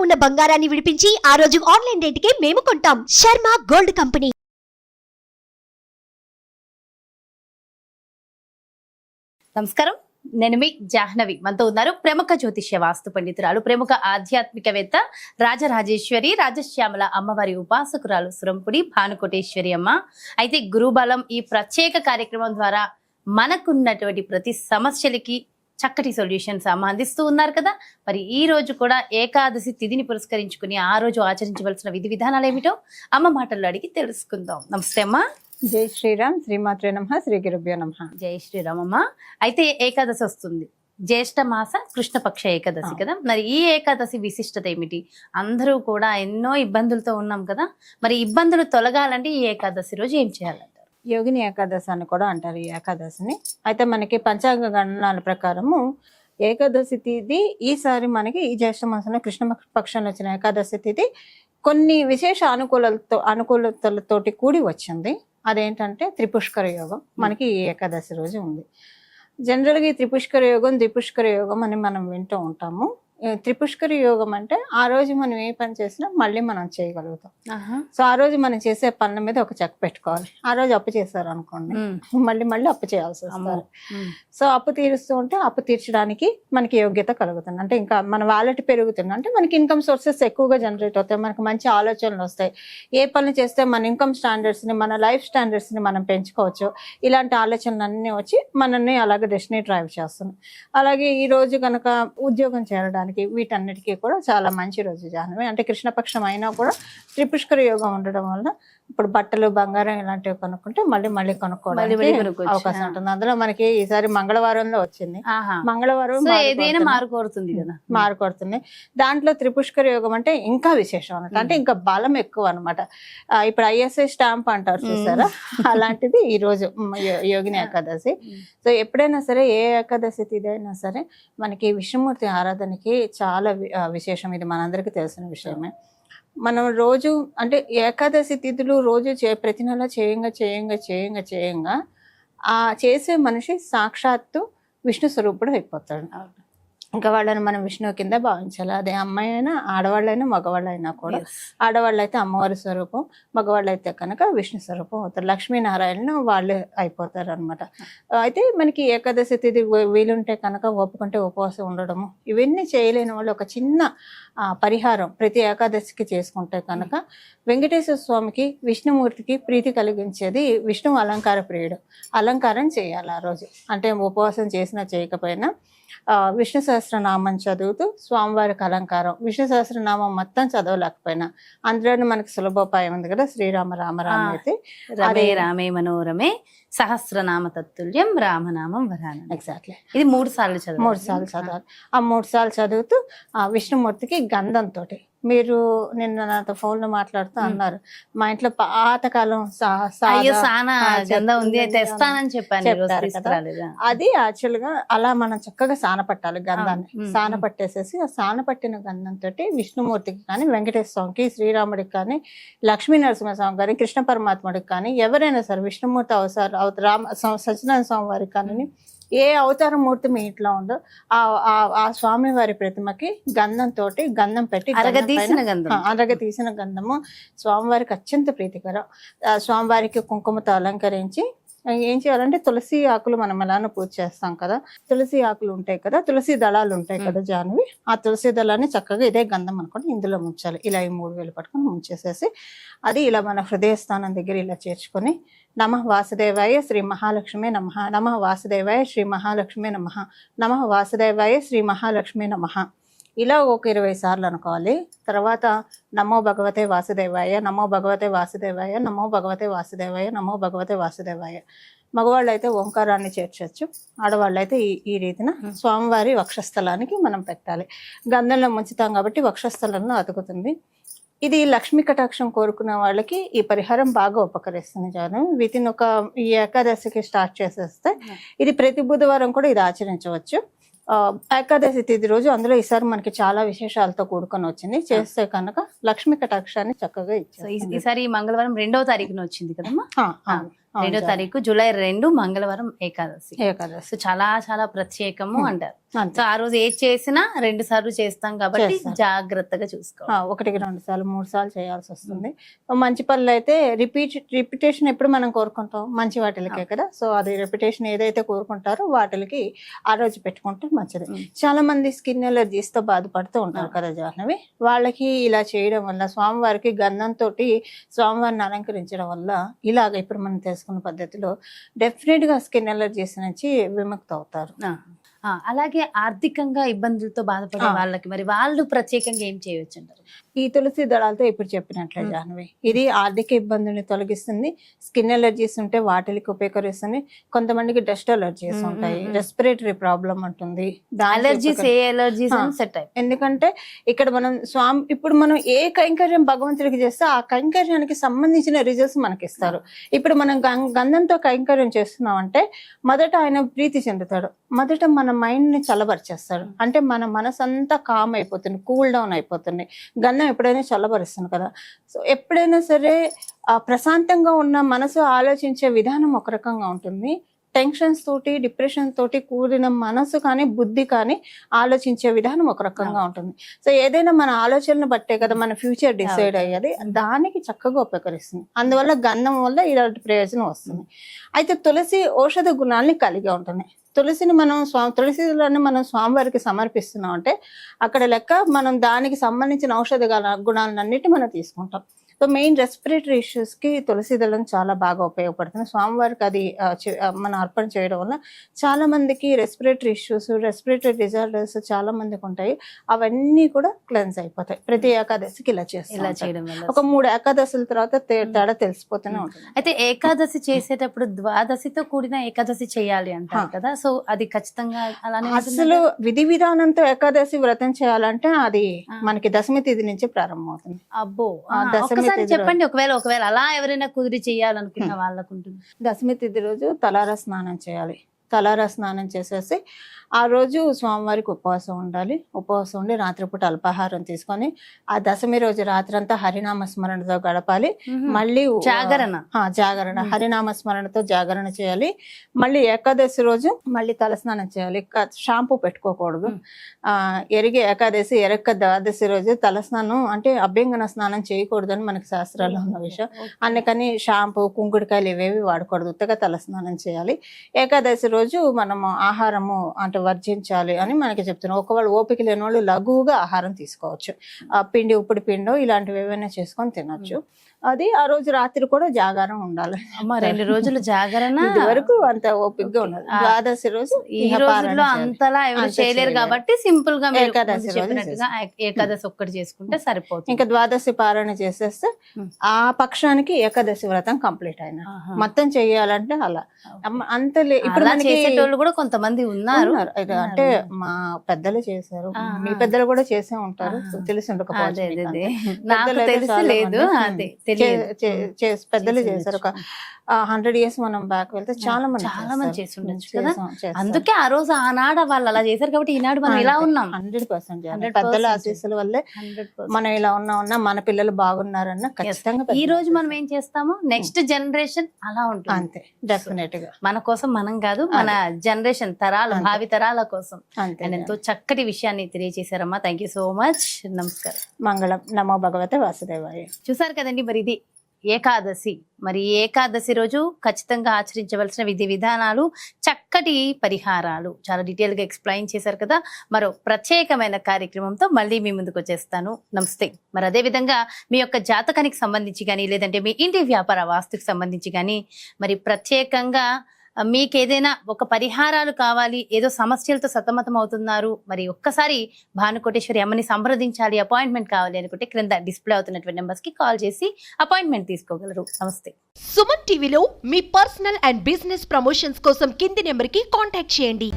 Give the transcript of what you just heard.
ఉన్న బంగారాన్ని విడిపించి ఆ రోజు ఆన్లైన్ రేటుకే మేము కొంటాం. Sharma gold company. నమస్కారం, నేను మీ జాహ్నవి. మనతో ఉన్నారు ప్రముఖ జ్యోతిష్య వాస్తు పండితురాలు, ప్రముఖ ఆధ్యాత్మికవేత్త రాజరాజేశ్వరి రాజశ్యామల అమ్మవారి ఉపాసకురాలు సురంపుడి భానుకోటేశ్వరి అమ్మ. అయితే గురుబలం ఈ ప్రత్యేక కార్యక్రమం ద్వారా మనకున్నటువంటి ప్రతి సమస్యలకి చక్కటి సొల్యూషన్స్ అమ్మ అందిస్తూ ఉన్నారు కదా. మరి ఈ రోజు కూడా ఏకాదశి తిథిని పురస్కరించుకుని ఆ రోజు ఆచరించవలసిన విధి విధానాలు ఏమిటో అమ్మ మాటల్లో అడిగి తెలుసుకుందాం. నమస్తే అమ్మ. జై శ్రీరామ్. శ్రీమాత్రే నమః. శ్రీ గురుభ్యో నమః. జై శ్రీరామ్ అమ్మ. అయితే ఏకాదశి వస్తుంది, జ్యేష్ఠ మాస కృష్ణపక్ష ఏకాదశి కదా. మరి ఈ ఏకాదశి విశిష్టత ఏమిటి? అందరూ కూడా ఎన్నో ఇబ్బందులతో ఉన్నాం కదా. మరి ఇబ్బందులు తొలగాలంటే ఈ ఏకాదశి రోజు ఏం చేయాలంటారు? యోగిని ఏకాదశి అని కూడా అంటారు ఈ ఏకాదశిని. అయితే మనకి పంచాంగ గణనాల ప్రకారము ఏకాదశి తిథి ఈసారి మనకి ఈ జ్యేష్ఠ మాసంలో కృష్ణ పక్షంలో వచ్చిన ఏకాదశి తిథి కొన్ని విశేష అనుకూలతలతోటి కూడి వచ్చింది. అదేంటంటే త్రిపుష్కర యోగం మనకి ఈ ఏకాదశి రోజు ఉంది. జనరల్గా ఈ త్రిపుష్కర యోగం ద్విపుష్కర యోగం అని మనం వింటూ ఉంటాము. త్రిపుష్కర యోగం అంటే ఆ రోజు మనం ఏ పని చేసినా మళ్ళీ మనం చేయగలుగుతాం. సో ఆ రోజు మనం చేసే పనుల మీద ఒక చెక్ పెట్టుకోవాలి. ఆ రోజు అప్పు చేశారు అనుకోండి, మళ్ళీ అప్పు చేయాల్సి వస్తారు. సో అప్పు తీరుస్తూ ఉంటే అప్పు తీర్చడానికి మనకి యోగ్యత కలుగుతుంది. అంటే ఇంకా మన వాలెట్ పెరుగుతుంది, అంటే మనకి ఇన్కమ్ సోర్సెస్ ఎక్కువగా జనరేట్ అవుతాయి, మనకి మంచి ఆలోచనలు వస్తాయి. ఏ పనులు చేస్తే మన ఇన్కమ్ స్టాండర్డ్స్ని, మన లైఫ్ స్టాండర్డ్స్ని మనం పెంచుకోవచ్చు. ఇలాంటి ఆలోచనలు అన్నీ వచ్చి మనల్ని అలాగే డెస్టినీ డ్రైవ్ చేస్తుంది. అలాగే ఈ రోజు కనుక ఉద్యోగం చేరడానికి వీటన్నిటికీ కూడా చాలా మంచి రోజు జాహ్నవి. అంటే కృష్ణపక్షం అయినా కూడా త్రిపుష్కర యోగం ఉండడం వల్ల ఇప్పుడు బట్టలు బంగారం ఇలాంటివి కొనుక్కుంటే మళ్ళీ కొనుక్కోవడానికి అవకాశం ఉంటుంది. అందులో మనకి ఈసారి మంగళవారంలో వచ్చింది. మంగళవారం మారుకోరుతుంది. దాంట్లో త్రిపుష్కర యోగం అంటే ఇంకా విశేషం అన్నమాట. అంటే ఇంకా బలం ఎక్కువ అనమాట. ఇప్పుడు ISI స్టాంప్ అంటారు చూసారా, అలాంటిది ఈ రోజు యోగిని ఏకాదశి. సో ఎప్పుడైనా సరే ఏ ఏకాదశి తిథి అయినా సరే మనకి విష్ణుమూర్తి ఆరాధనకి చాలా విశేషం. ఇది మనందరికీ తెలిసిన విషయమే. మనం రోజు అంటే ఏకాదశి తిథులు రోజు ప్రతి నెల చేయంగా ఆ చేసే మనిషి సాక్షాత్తు విష్ణు స్వరూపుడు అయిపోతాడు. ఇంకా వాళ్ళని మనం విష్ణువు కింద భావించాలి. అదే అమ్మాయి అయినా, ఆడవాళ్ళైనా, మగవాళ్ళైనా కూడా. ఆడవాళ్ళు అయితే అమ్మవారి స్వరూపం, మగవాళ్ళు అయితే కనుక విష్ణు స్వరూపం అవుతారు. లక్ష్మీనారాయణ వాళ్ళు అయిపోతారు అనమాట. అయితే మనకి ఏకాదశి తిథి వీలుంటే కనుక ఒప్పుకుంటే ఉపవాసం ఉండడము, ఇవన్నీ చేయలేని వాళ్ళు ఒక చిన్న పరిహారం ప్రతి ఏకాదశికి చేసుకుంటే కనుక వెంకటేశ్వర స్వామికి, విష్ణుమూర్తికి ప్రీతి కలిగించేది విష్ణువు అలంకార ప్రియుడు. అలంకారం చేయాలి ఆ రోజు. అంటే ఉపవాసం చేసినా చేయకపోయినా విష్ణు సహస్రనామం చదువుతూ స్వామివారికి అలంకారం. విష్ణు సహస్రనామం మొత్తం చదవలేకపోయినా అందులోనే మనకి సులభోపాయం ఉంది కదా, శ్రీరామ రామ రామ అయితే రమే రామే మనోరమే సహస్రనామ తత్తుల్యం రామనామం వరాన. ఎగ్జాక్ట్లీ. ఇది 3 సార్లు చదవాలి. ఆ 3 సార్లు చదువుతూ ఆ విష్ణుమూర్తికి గంధంతో, మీరు నిన్న నాతో ఫోన్ లో మాట్లాడుతూ అన్నారు మా ఇంట్లో పాతకాలం అది యాక్చువల్ గా అలా మనం చక్కగా సానపట్టాలి గంధాన్ని. సానపట్టేసేసి ఆ సానపట్టిన గంధంతో విష్ణుమూర్తికి కానీ, వెంకటేశ్వర స్వామికి, శ్రీరాముడికి కానీ, లక్ష్మీ నరసింహస్వామి కానీ, కృష్ణ పరమాత్ముడికి కానీ, ఎవరైనా సరే విష్ణుమూర్తి సత్యనారాయణ స్వామి వారికి కానీ, ఏ అవతార మూర్తి మీ ఇంట్లో ఉందో ఆ స్వామి వారి ప్రతిమకి గంధం పెట్టి అరగతీసిన గంధము స్వామివారికి అత్యంత ప్రీతికరం. స్వామివారికి కుంకుమతో అలంకరించి ఏం చేయాలంటే తులసి ఆకులు మనం ఎలానో పూజ చేస్తాం కదా, తులసి ఆకులు ఉంటాయి కదా, తులసి దళాలు ఉంటాయి కదా జాహ్నవి, ఆ తులసి దళాన్ని చక్కగా ఇదే గంధం అనుకోండి ఇందులో ముంచాలి. ఇలా ఈ 3 వేలు పట్టుకొని ముంచేసేసి అది ఇలా మన హృదయ స్థానం దగ్గర ఇలా చేర్చుకొని నమః వాసుదేవాయ శ్రీ మహాలక్ష్మి నమః, నమః వాసుదేవాయ శ్రీ మహాలక్ష్మి నమః, నమః వాసుదేవాయ శ్రీ మహాలక్ష్మి నమః ఇలా ఒక 20 సార్లు అనుకోవాలి. తర్వాత నమో భగవతే వాసుదేవాయ, నమో భగవతే వాసుదేవాయ, నమో భగవతే వాసుదేవాయ, నమో భగవతే వాసుదేవాయ. మగవాళ్ళు అయితే ఓంకారాన్ని చేర్చచ్చు, ఆడవాళ్ళు అయితే ఈ రీతిన స్వామివారి వక్షస్థలానికి మనం పెట్టాలి. గంధంలో ముంచుతాం కాబట్టి వక్షస్థలంలో అతుకుతుంది. ఇది లక్ష్మీ కటాక్షం కోరుకునే వాళ్ళకి ఈ పరిహారం బాగా ఉపకరిస్తుంది. జాను వితిన్ ఈ ఏకాదశికి స్టార్ట్ చేసేస్తే ఇది ప్రతి బుధవారం కూడా ఇది ఆచరించవచ్చు. ఏకాదశి తిథి రోజు అందులో ఈసారి మనకి చాలా విశేషాలతో కూడుకొని వచ్చింది. చేస్తే కనుక లక్ష్మీ కటాక్షాన్ని చక్కగా ఇచ్చారు. ఈసారి మంగళవారం 2వ తారీఖున వచ్చింది కదమ్మా. 2వ తారీఖు జూలై 2 మంగళవారం ఏకాదశి. చాలా చాలా ప్రత్యేకము అంటారు. అంతే. సో ఆ రోజు ఏది చేసినా 2 సార్లు చేస్తాం కాబట్టి చేస్తాం. జాగ్రత్తగా చూసుకోవాలి. 1కి 2 సార్లు 3 సార్లు చేయాల్సి వస్తుంది. మంచి పనులు అయితే రిపిటేషన్ ఎప్పుడు మనం కోరుకుంటాం మంచి వాటిలకే కదా. సో అది రిపిటేషన్ ఏదైతే కోరుకుంటారో వాటికి ఆ రోజు పెట్టుకుంటే మంచిది. చాలా మంది స్కిన్ ఎలర్జీస్ తో బాధపడుతూ ఉంటారు కదా జాహ్నవి. వాళ్ళకి ఇలా చేయడం వల్ల స్వామివారికి గంధంతో స్వామివారిని అలంకరించడం వల్ల ఇలాగ ఇప్పుడు మనం తెలుసుకున్న పద్ధతిలో డెఫినెట్ గా స్కిన్ ఎలర్జీస్ నుంచి విముక్తి అవుతారు. అలాగే ఆర్థికంగా ఇబ్బందులతో బాధపడే వాళ్ళకి మరి వాళ్ళు ప్రత్యేకంగా ఏం చేయవచ్చు అంటారు? ఈ తులసి దళాలతో ఇప్పుడు చెప్పినట్లే జాహ్నవి, ఇది ఆర్థిక ఇబ్బందుల్ని తొలగిస్తుంది. స్కిన్ ఎలర్జీస్ ఉంటే వాటికి ఉపయోగిస్తుంది. కొంతమందికి డస్ట్ ఎలర్జీస్ ఉంటాయి, రెస్పిరేటరీ ప్రాబ్లం ఉంటుంది. అలర్జీస్ ఏ అలర్జీస్ సెట్ అయ్యి, ఎందుకంటే ఇక్కడ మనం ఇప్పుడు మనం ఏ కైంకర్యం భగవంతుడికి చేస్తే ఆ కైంకర్యానికి సంబంధించిన రిజల్ట్స్ మనకి ఇస్తారు. ఇప్పుడు మనం గంధంతో కైంకర్యం చేస్తున్నాం అంటే మొదట ఆయన ప్రీతి చెందుతాడు, మొదట మన మైండ్ ని చల్లబరిచేస్తాడు. అంటే మన మనసు అంతా కామ్ అయిపోతుంది, కూల్ డౌన్ అయిపోతుంది. గంధం ఎప్పుడైనా చల్లబరుస్తుంది కదా. సో ఎప్పుడైనా సరే ప్రశాంతంగా ఉన్న మనసు ఆలోచించే విధానం ఒక రకంగా ఉంటుంది. టెన్షన్స్ తోటి డిప్రెషన్ తోటి కూడిన మనసు కానీ బుద్ధి కానీ ఆలోచించే విధానం ఒక రకంగా ఉంటుంది. సో ఏదైనా మన ఆలోచనలు బట్టే కదా మన ఫ్యూచర్ డిసైడ్ అయ్యేది. దానికి చక్కగా ఉపకరిస్తుంది. అందువల్ల గంధం వల్ల ఇలాంటి ప్రయోజనం వస్తుంది. అయితే తులసి ఔషధ గుణాలని కలిగి ఉంటుంది. తులసిని మనం తులసిని మనం స్వామివారికి సమర్పిస్తున్నాం అంటే అక్కడ లెక్క మనం దానికి సంబంధించిన ఔషధ గుణాలన్నిటి మనం తీసుకుంటాం. సో మెయిన్ రెస్పిరేటరీ ఇష్యూస్ కి తులసి దళం చాలా బాగా ఉపయోగపడుతుంది. స్వామివారికి అది మనం అర్పణ చేయడం వల్ల చాలా మందికి రెస్పిరేటరీ ఇష్యూస్, రెస్పిరేటరీ డిజార్డర్స్ చాలా మందికి ఉంటాయి. అవన్నీ కూడా క్లెన్స్ అయిపోతాయి. ప్రతి ఏకాదశికి ఇలా చేయడం వల్ల ఒక 3 ఏకాదశుల తర్వాత తేడా తెలిసిపోతూనే ఉంటుంది. అయితే ఏకాదశి చేసేటప్పుడు ద్వాదశితో కూడిన ఏకాదశి చేయాలి అంటారు కదా. సో అది ఖచ్చితంగా అలానే అసలు విధి విధానంతో ఏకాదశి వ్రతం చేయాలంటే అది మనకి దశమి తిథి నుంచి ప్రారంభం అవుతుంది. అబ్బో, దశమి చెప్పండి. ఒకవేళ అలా ఎవరైనా కుదిరి చేయాలనుకున్న వాళ్ళకు ఉంటుంది. దశమి తిథి రోజు తలారా స్నానం చేయాలి. తలారా స్నానం చేసేసి ఆ రోజు స్వామివారికి ఉపవాసం ఉండాలి. ఉపవాసం ఉండి రాత్రిపూట అల్పాహారం తీసుకొని ఆ దశమి రోజు రాత్రంతా హరినామ స్మరణతో గడపాలి. మళ్ళీ జాగరణ హరినామ స్మరణతో జాగరణ చేయాలి. మళ్ళీ ఏకాదశి రోజు మళ్ళీ తలస్నానం చేయాలి. షాంపూ పెట్టుకోకూడదు. ఎరిగే ఏకాదశి ఎరక్క ద్వాదశి రోజు తలస్నానం అంటే అభ్యంగన స్నానం చేయకూడదని మనకి శాస్త్రాల్లో ఉన్న విషయం. అందుకని షాంపూ కుంకుడుకాయలు ఇవేవి వాడకూడదు. ఉత్తగా తలస్నానం చేయాలి. ఏకాదశి రోజు మనము ఆహారము అంటే వర్జించాలి అని మనకి చెప్తున్నాం. ఒకవేళ ఓపిక లేని వాళ్ళు లఘువుగా ఆహారం తీసుకోవచ్చు. పిండి ఉప్పుడు పిండో ఇలాంటివి ఏవైనా చేసుకొని తినొచ్చు. అది ఆ రోజు రాత్రి కూడా జాగారం ఉండాలి. 2 రోజులు జాగరణ ఇది వరకు అంత ఓపికగా ఉన్నది. ద్వాదశి రోజు ఈ రోజుల్లో అంతలా ఎవరు చేయలేరు కాబట్టి సింపుల్ గా ఏకాదశి ఏకాదశి ఒక్కటి చేసుకుంటే సరిపోతుంది. ఇంకా ద్వాదశి పారాయణ చేసేస్తే ఆ పక్షానికి ఏకాదశి వ్రతం కంప్లీట్ అయిన. మొత్తం చెయ్యాలంటే అలా అంత ఇప్పుడు చేసేటోళ్ళు కూడా కొంతమంది ఉన్నారు. అంటే మా పెద్దలు చేశారు, మీ పెద్దలు కూడా చేసే ఉంటారు, తెలిసి ఉండకపోవచ్చు. పెద్దలు చేశారు. ఒక 100 years మనం బ్యాక్ వెళ్తే చాలా మంది చేసి ఉండొచ్చు కదా. అందుకే ఆ రోజు ఆనాడు వాళ్ళు అలా చేశారు కాబట్టి ఈనాడు మనం ఇలా ఉన్నాం. 100% పెద్దల ఆశీస్సుల వల్లే మనం ఇలా ఉన్నా మన పిల్లలు బాగున్నారన్న ఖచ్చితంగా. ఈ రోజు మనం ఏం చేస్తామో నెక్స్ట్ జనరేషన్ అలా ఉంటుంది. అంతే, డెఫినెట్ గా మన కోసం మనం కాదు, మన జనరేషన్ తరాల భావి తరాల కోసం. ఎంతో చక్కటి విషయాన్ని తెలియజేశారమ్మా. Thank you so much. నమస్కారం. మంగళం. నమో భగవతే వాసుదేవాయ. చూసారు కదండి, మరి ఇది ఏకాదశి. మరి ఏకాదశి రోజు ఖచ్చితంగా ఆచరించవలసిన విధి విధానాలు, చక్కటి పరిహారాలు చాలా డీటెయిల్ గా ఎక్స్ప్లెయిన్ చేశారు కదా. మరో ప్రత్యేకమైన కార్యక్రమంతో మళ్ళీ మీ ముందుకు వచ్చేస్తాను. నమస్తే. మరి అదే విధంగా మీ యొక్క జాతకానికి సంబంధించి కానీ, లేదంటే మీ ఇంటి వ్యాపార వాస్తుకు సంబంధించి కానీ, మరి ప్రత్యేకంగా మీకు ఏదైనా ఒక పరిహారాలు కావాలి, ఏదో సమస్యలతో సతమతం అవుతున్నారు, మరి ఒక్కసారి భానుకోటేశ్వరి అమ్మని సంప్రదించాలి, అపాయింట్మెంట్ కావాలి అనుకుంటే క్రింద డిస్ప్లే అవుతున్నటువంటి నెంబర్స్ కి కాల్ చేసి అపాయింట్మెంట్ తీసుకోగలరు. నమస్తే. సుమన్ టీవీలో మీ పర్సనల్ అండ్ బిజినెస్ ప్రమోషన్స్ కోసం కింది నెంబర్ కి కాంటాక్ట్ చేయండి.